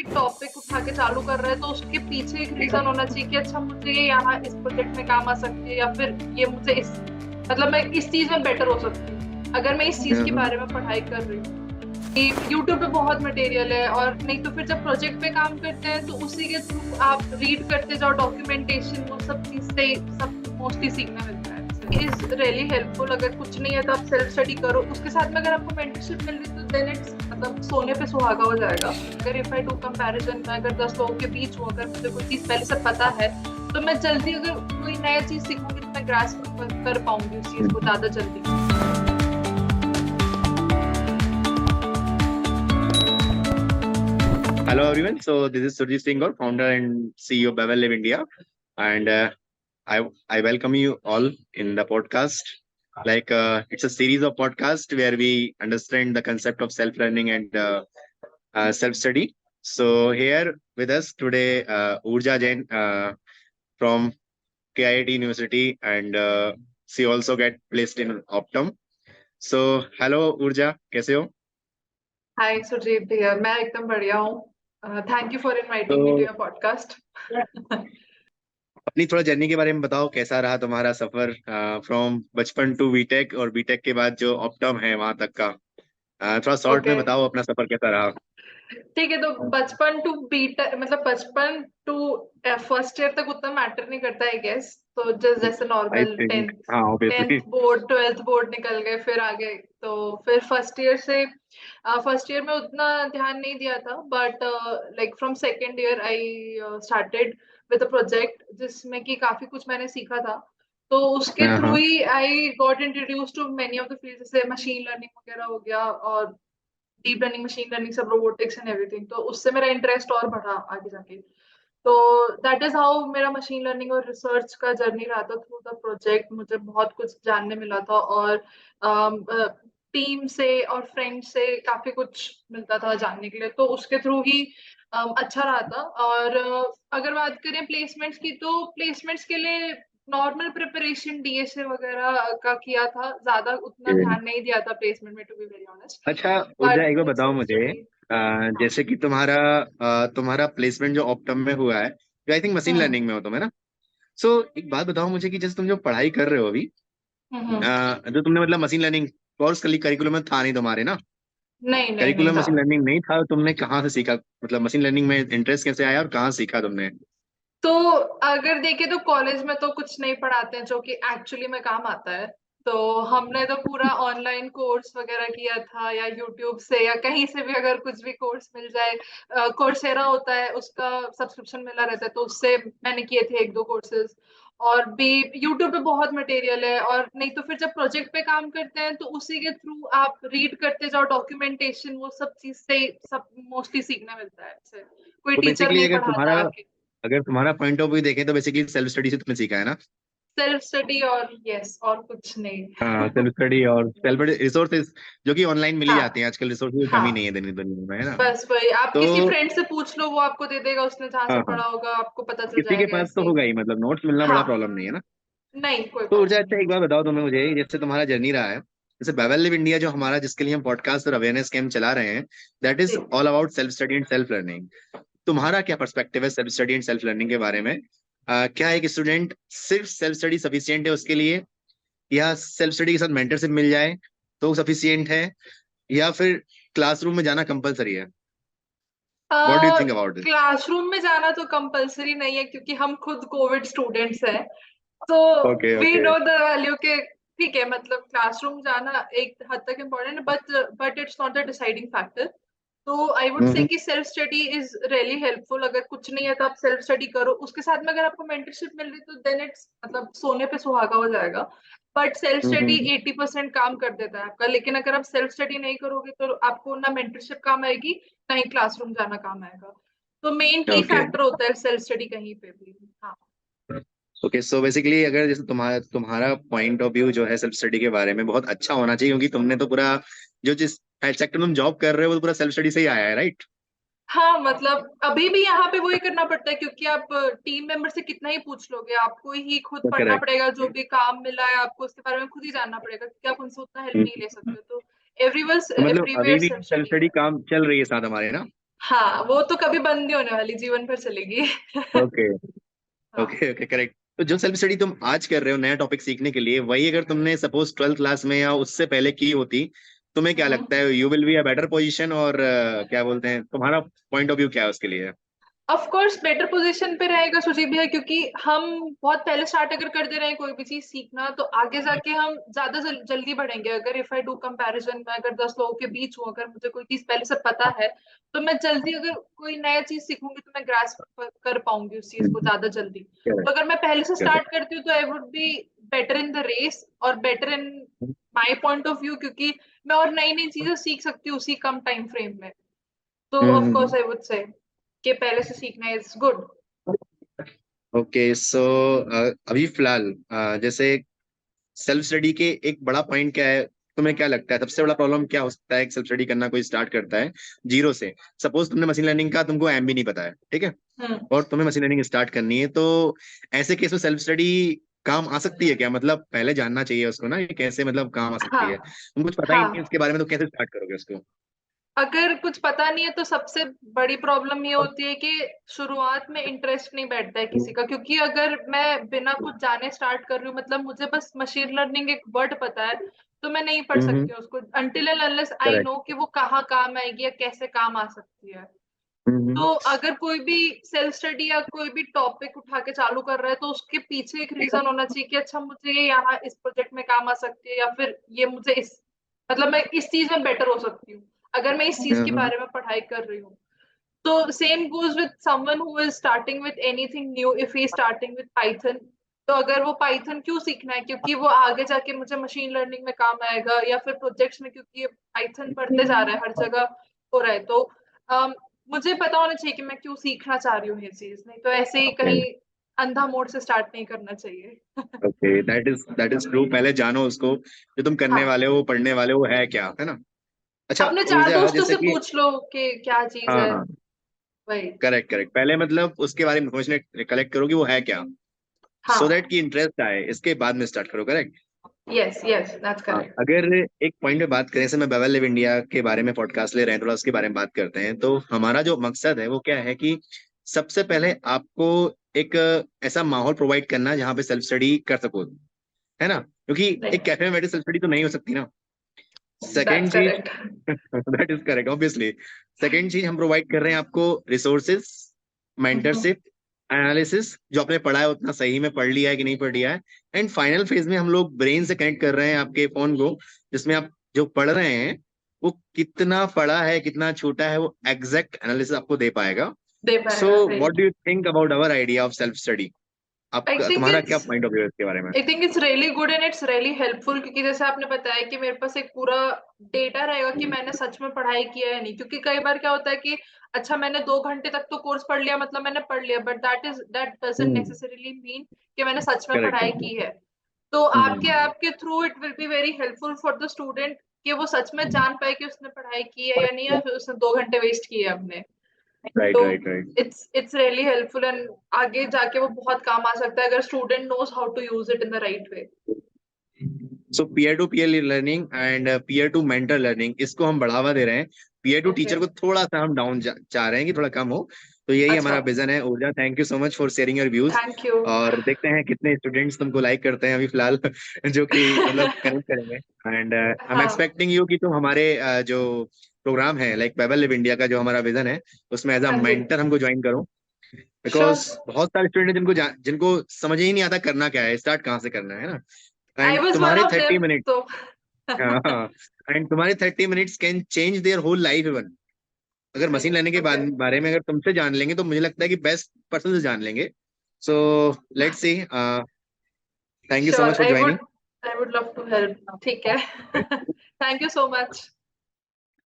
Specific topic उठा के चालू कर रहा है तो उसके पीछे एक रीजन होना चाहिए कि अच्छा मुझे ये यहाँ इस प्रोजेक्ट में काम आ सकती है, या फिर ये मुझे इस मतलब मैं इस चीज में बेटर हो सकती हूँ अगर मैं इस चीज के बारे में पढ़ाई कर रही हूँ। यूट्यूब पे बहुत मटेरियल है, और नहीं तो फिर जब प्रोजेक्ट पे काम करते हैं तो उसी के थ्रू आप रीड करते जाओ डॉक्यूमेंटेशन, वो सब चीज से सब मोस्टली सीखना मिलता है। Is really helpful. अगर कुछ नहीं है तो आप सेल्फ स्टडी करो, उसके साथ में अगर आपको मेंटरशिप मिल रही तो देन इट्स मतलब सोने पे सुहागा हो जाएगा। अगर इफ आई डू कंपैरिजन, मैं अगर 10 लोगों के बीच हूँ, अगर मुझे कोई चीज पहले से पता है तो मैं जल्दी अगर कोई नया चीज सीखूंगी तो मैं ग्रास्प कर पाऊंगी उस चीज को ज्यादा जल्दी। Hello everyone. So this is Surjit Singh, Gaur, founder and CEO of Bevel Live India, and I welcome you all in the podcast. It's a series of podcasts where we understand the concept of self learning and self study. So here with us today, Urja Jain from KIT University, and she also get placed in Optum. So hello Urja, कैसे हो? हाय सुजीत भैया, मैं एकदम बढ़िया हूँ। Thank you for inviting me to तो your podcast. अपनी थोड़ा जर्नी के बारे में बताओ, कैसा रहा तुम्हारा सफर फ्रॉम बचपन टू बीटेक और बीटेक के बाद जो ऑप्टम है वहां तक का। थोड़ा शॉर्ट में ओके, बताओ अपना सफर कैसा रहा। ठीक है। तो बचपन टू बीटेक मतलब बचपन टू फर्स्ट ईयर तक उतना मैटर नहीं करता है गेस। तो जस्ट जैसे आई नॉर्मल थिंक टेंथ हाँ tenth obviously. Board twelfth board निकल गए, फिर आगे तो फिर फर्स्ट ईयर में उतना ध्यान नहीं दिया था, but like from second year I started with a project जिसमें कि काफी कुछ मैंने सीखा था। तो उसके हाँ थ्रू हाँ। ही I got introduce to many of the field, जैसे मशीन लर्निंग वगैरह हो गया, और डीप लर्निंग, मशीन लर्निंग, सब रोबोटिक्स एंड एवरीथिंग। तो उससे मेरा इंटरेस्ट और बढ़ा आगे जाके। तो दैट इज हाउ मेरा मशीन लर्निंग और रिसर्च का जर्नी रहा था। थ्रू द प्रोजेक्ट मुझे बहुत कुछ जानने मिला था, और टीम से और फ्रेंड से काफी कुछ मिलता था जानने के लिए। तो उसके थ्रू ही अच्छा रहा था। और अगर बात करें प्लेसमेंट्स की, तो प्लेसमेंट्स के लिए नॉर्मल प्रिपरेशन डीएसए वगैरह का किया था, ज्यादा उतना ध्यान नहीं दिया था प्लेसमेंट में, टू बी वेरी ऑनेस्ट। अच्छा ऊर्जा, एक बार बट बताओ सेल्फ मुझे, स्टडी। हाँ। जैसे कि तुम्हारा प्लेसमेंट जो ऑप्टम में हुआ है, I think machine hmm learning में हो तुम, है ना? सो एक बात बताओ मुझे कि जैसे तुम जो पढ़ाई कर रहे हो अभी, हम्म। जो तुमने मतलब मशीन लर्निंग कोर्स करिकुलम में था नहीं तुम्हारे ना? नहीं नहीं नहीं करिकुलम था। मशीन लर्निंग नहीं था, तो तुमने कहाँ से सीखा? मतलब मशीन लर्निंग में इंटरेस्ट कैसे आया और कहाँ सीखा तुमने? तो अगर देखे तो कॉलेज में तो कुछ नहीं पढ़ाते हैं जो कि एक्चुअली में काम आता है। तो हमने तो पूरा ऑनलाइन कोर्स वगैरह किया था, या यूट्यूब से या कहीं से भी अगर कुछ भी कोर्स मिल जाए। कोर्सेरा होता है, उसका सब्सक्रिप्शन मिला रहता है, तो उससे मैंने किए थे एक दो कोर्सेज। और भी यूट्यूब पे बहुत मटेरियल है, और नहीं तो फिर जब प्रोजेक्ट पे काम करते हैं तो उसी के थ्रू आप रीड करते जाओ डॉक्यूमेंटेशन, वो सब चीज से सब मोस्टली सीखना मिलता है। ऐसे कोई तो टीचर बेसिकली नहीं पढ़ाता आके। अगर तुम्हारा पॉइंट ऑफ व्यू देखें तो बेसिकली सेल्फ स्टडी से तुमने सीखा है ना? सेल्फ स्टडी, और यस, और कुछ हाँ, नहीं। सेल्फ स्टडी और सेल्फ रिसोर्सेज जो कि ऑनलाइन मिल ही हाँ जाते हैं आजकल, रिसोर्सेज की कमी नहीं हाँ, है दुनिया में, है ना? बस वही, आप तो किसी फ्रेंड से पूछ लो, वो आपको दे देगा, उसने जहां से हाँ हाँ, पढ़ा होगा आपको पता चल किसी के जाएगा पास तो ऐसे ही। होगा ही, मतलब नोट्स मिलना बड़ा हाँ, प्रॉब्लम नहीं है ना? नहीं कोई तो ऊर्जा, प्रॉब्लम अच्छा नहीं। एक बात बताओ तुम्हें मुझे, जैसे तुम्हारा जर्नी रहा है, जैसे बेवल लिव इंडिया जो हमारा, जिसके लिए हम पॉडकास्ट और अवेयरनेस कैंप चला रहे हैं, that is ji. All about self study and self learning. तुम्हारा क्या पर्सपेक्टिव है self study and self learning के बारे में? क्या एक स्टूडेंट सिर्फ सेल्फ स्टडी सफिशियंट है उसके लिए, या सेल्फ स्टडी के साथ मेंटरशिप मिल जाए तो सफिशियंट है, या फिर क्लासरूम में जाना कंपलसरी है? What do you think about this? Classroom में जाना तो कंपलसरी नहीं है, क्योंकि हम खुद कोविड स्टूडेंट्स हैं। तो okay we okay. Know the value के। ठीक है, मतलब क्लासरूम जाना एक हद तक इम्पोर्टेंट है, but it's not the deciding factor. तो आई वुड से हम्म। कि self study is really helpful. अगर कुछ नहीं है तो आप सेल्फ स्टडी करो, उसके साथ में अगर आपको मेंटरशिप मिल रही तो देन इट्स मतलब सोने पे सुहागा हो जाएगा। बट सेल्फ स्टडी हम्म। 80% काम कर देता है आपका। लेकिन अगर आप सेल्फ स्टडी नहीं करोगे तो आपको ना मेंटरशिप काम आएगी, ना ही क्लासरूम जाना काम आएगा। तो मेन की ओके फैक्टर होता है सेल्फ स्टडी कहीं पे भी। हाँ। ओके। सो बेसिकली अगर जैसे तुम्हारा तुम्हारा पॉइंट ऑफ व्यू जो है सेल्फ स्टडी के बारे में बहुत अच्छा होना चाहिए, क्योंकि तुमने तो पूरा जो जिस सेक्टर में तुम जॉब कर रहे हो वो तो पूरा सेल्फ स्टडी से ही आया है, राइट? हाँ, मतलब अभी भी यहाँ पे वही करना पड़ता है, क्योंकि आप टीम मेंबर से कितना ही पूछ लोगे, आपको ही खुद पढ़ना करेक्ट। पड़ेगा। जो भी काम मिला है आपको उसके बारे में खुद ही जानना पड़ेगा, क्योंकि आप उनसे उतना हेल्प नहीं ले सकते। तो एवरीवन तो मतलब एवरीवेयर अभी भी सेल्फ सेल्फ स्टडी स्टडी है। काम चल रही है साथ हमारे ना? हाँ, वो तो कभी बंद नहीं होने वाली, जीवन भर चलेगी। ओके हाँ। Okay okay, correct. तो जो सेल्फ स्टडी तुम आज कर रहे हो नया टॉपिक सीखने के लिए, वही अगर तुमने सपोज 12th क्लास में या उससे पहले की होती, तुम्हें क्या हम्म। लगता है you will be a better position, और क्या बोलते हैं, तुम्हारा पॉइंट ऑफ व्यू क्या है उसके लिए? ऑफ कोर्स बेटर पोजीशन पे रहेगा सुजीत भैया, क्योंकि हम बहुत पहले स्टार्ट अगर कर दे रहे हैं कोई भी चीज सीखना, तो आगे जाके हम ज्यादा जल्दी बढ़ेंगे। अगर इफ आई डू कंपैरिजन, मैं अगर 10 लोगों के बीच हूँ, अगर मुझे कोई चीज पहले से पता है, तो मैं जल्दी अगर कोई नया चीज सीखूंगी तो मैं ग्रास्प कर पाऊंगी उस चीज को ज्यादा जल्दी। तो करेक्ट अगर मैं पहले से करेक्ट। स्टार्ट करती हूँ तो I would be better in the race और better in my point of view, क्योंकि मैं और नई नई चीजें सीख सकती हूँ उसी कम टाइम फ्रेम में। तो of course I would say कि पहले से सीखना इज गुड। ओके सो अभी फिलहाल जैसे सेल्फ स्टडी के एक बड़ा पॉइंट क्या है, तुम्हें क्या लगता है सबसे बड़ा प्रॉब्लम क्या हो सकता है सेल्फ स्टडी करना कोई स्टार्ट करता है जीरो से? सपोज तुमने मशीन लर्निंग का तुमको एम भी नहीं पता है, ठीक है, हम्म। और तुम्हें मशीन लर्निंग स्टार्ट करनी है, तो ऐसे केस में सेल्फ स्टडी काम आ सकती है क्या? मतलब पहले जानना चाहिए उसको ना कि कैसे मतलब काम आ सकती है। हाँ। तुम कुछ पता ही नहीं है हाँ, उसके बारे में, तो कैसे स्टार्ट करोगे उसको? अगर कुछ पता नहीं है तो सबसे बड़ी प्रॉब्लम ये होती है कि शुरुआत में इंटरेस्ट नहीं बैठता है किसी का, क्योंकि अगर मैं बिना कुछ जाने स्टार्ट कर रही हूँ, मतलब मुझे बस मशीन लर्निंग एक वर्ड पता है, तो मैं नहीं पढ़ हम्म। सकती हूँ उसको until and unless I correct. Know कि वो कहाँ काम आएगी या कैसे काम आ सकती है। हम्म। तो अगर कोई भी सेल्फ स्टडी या कोई भी टॉपिक उठा के चालू कर रहा है, तो उसके पीछे एक रीजन होना चाहिए कि अच्छा मुझे ये यहाँ इस प्रोजेक्ट में काम आ सकती है, या फिर ये मुझे इस मतलब मैं इस चीज में बेटर हो सकती हूँ अगर मैं इस चीज के हम्म। बारे में पढ़ाई कर रही हूँ। तो same goes with someone who is starting with anything new, if he starting with Python. तो अगर वो पाइथन क्यों सीखना है, क्योंकि वो आगे जाके मुझे मशीन लर्निंग में काम आएगा, या फिर प्रोजेक्ट्स में, क्योंकि ये पाइथन बढ़ते जा रहा है हर जगह हो रहा है। तो मुझे पता होना चाहिए कि मैं क्यों सीखना चाह रही हूँ ये चीज, नहीं तो ऐसे ही ओके कहीं अंधा मोड़ से स्टार्ट नहीं करना चाहिए। Okay, that is true. पहले जानो उसको जो तुम करने हाँ, वाले हो, पढ़ने वाले हो, है क्या, है ना? अच्छा अपने चार ऊर्जा, दोस्तों जैसे से कि पूछ लो कि क्या चीज हाँ है। हाँ, वही। करेक्ट करेक्ट, पहले मतलब उसके बारे में इन्फॉर्मेशन कलेक्ट करो कि वो है क्या, सो दैट हाँ। की इंटरेस्ट आए, इसके बाद में स्टार्ट करो, करेक्ट। यस यस, दैट्स हाँ, करेक्ट। अगर एक पॉइंट पे बात करें, जैसे मैं बेवल लिव इंडिया के बारे में पॉडकास्ट ले रहे हैं, थोड़ा उसके बारे में बात करते हैं, तो हमारा जो मकसद है वो क्या है कि सबसे पहले आपको एक ऐसा माहौल प्रोवाइड करना जहाँ पे सेल्फ स्टडी कर सको, है ना, क्योंकि एक कैफे में बैठे सेल्फ स्टडी तो नहीं हो सकती ना। दैट्स सेकेंड चीज correct. That is correct obviously. Second चीज, हम प्रोवाइड कर रहे हैं आपको रिसोर्सेज, मेंटरशिप, एनालिसिस, जो आपने पढ़ा है उतना सही में पढ़ लिया है कि नहीं पढ़ लिया है। एंड फाइनल फेज में हम लोग ब्रेन से कनेक्ट कर रहे हैं आपके फोन को, जिसमें आप जो पढ़ रहे हैं वो कितना पढ़ा है, कितना छोटा है, वो एग्जैक्ट एनालिसिस आपको दे पाएगा। दे सो पाएगा, सही। What do you think about our idea of self study? I आपका, थिंक तुम्हारा क्या इट्स पॉइंट ऑफ व्यू है इसके बारे में? I think it's really good and it's really helpful, क्योंकि जैसे आपने बताया कि मेरे पास एक पूरा डेटा रहेगा कि मैंने सच में पढ़ाई किया है या नहीं। क्योंकि कई बार क्या होता है कि अच्छा मैंने 2 घंटे तक तो कोर्स पढ़ लिया, मतलब मैंने पढ़ लिया, but that doesn't hmm. Necessarily mean कि मैंने सच में करेक्ट पढ़ाई करेक्ट। की है। तो आपके हम्म। आपके through it will be very helpful for the student कि वो सच में जान पाए कि उसने पढ़ाई की है या नहीं, या फिर उसने 2 घंटे वेस्ट किए अपने। राइट तो right right. It's really helpful and आगे जाके वो बहुत काम आ सकता है अगर student knows how to use it in the right way. So peer to peer learning and peer to mentor learning, इसको हम बढ़ावा दे रहे हैं। Peer to okay. टीचर को थोड़ा सा हम डाउन चाह रहे हैं कि थोड़ा कम हो। तो यही अच्छा। हमारा विजन है। ऊर्जा, thank you so much for sharing your views. Thank you. और देखते हैं कितने स्टूडेंट्स तुमको लाइक करते हैं अभी फिलहाल जो कि मतलब कनेक्ट करेंगे। एंड आई एम हाँ। एक्सपेक्टिंग यू कि तुम हमारे जो प्रोग्राम है लाइक वेबल लिव इंडिया का जो हमारा विजन है, उसमें एज अ हाँ जी। मेंटर हमको ज्वाइन करो। श्योर। बिकॉज बहुत सारे स्टूडेंट जिनको समझ ही नहीं आता करना क्या है, स्टार्ट कहाँ से करना है ना। आई एंड वाज वन तुम्हारे ऑफ थर्टी देम। मिनट तो हाँ, एंड तुम्हारे 30 minutes can change their whole life even. अगर सही मशीन है। लर्निंग के ओके। बारे में अगर तुमसे जान लेंगे, तो मुझे लगता है कि बेस्ट पर्सन से जान लेंगे। So let's see. Thank you so sure, much for I joining. Would love to help, ठीक है। Thank you so much.